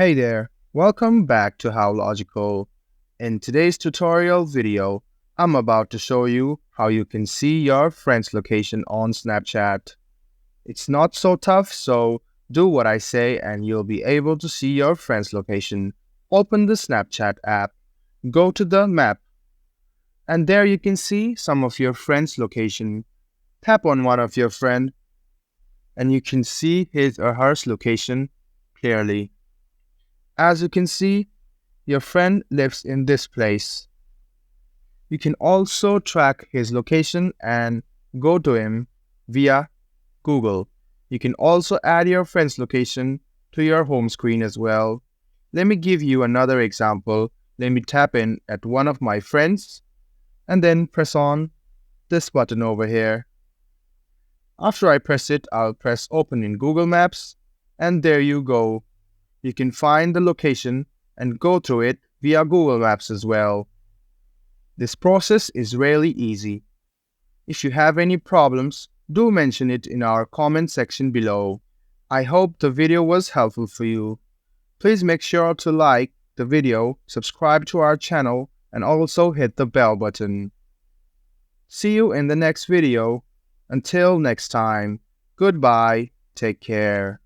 Hey there, welcome back to How Logical. In today's tutorial video, I'm about to show you how you can see your friend's location on Snapchat. It's not so tough, so do what I say and you'll be able to see your friend's location. Open the Snapchat app, go to the map, and there you can see some of your friend's location. Tap on one of your friend and you can see his or her location clearly. As you can see, your friend lives in this place. You can also track his location and go to him via Google. You can also add your friend's location to your home screen as well. Let me give you another example. Let me tap in at one of my friends and then press on this button over here. After I press it, I'll press open in Google Maps and there you go. You can find the location and go through it via Google Maps as well. This process is really easy. If you have any problems, do mention it in our comment section below. I hope the video was helpful for you. Please make sure to like the video, subscribe to our channel, and also hit the bell button. See you in the next video. Until next time, goodbye, take care.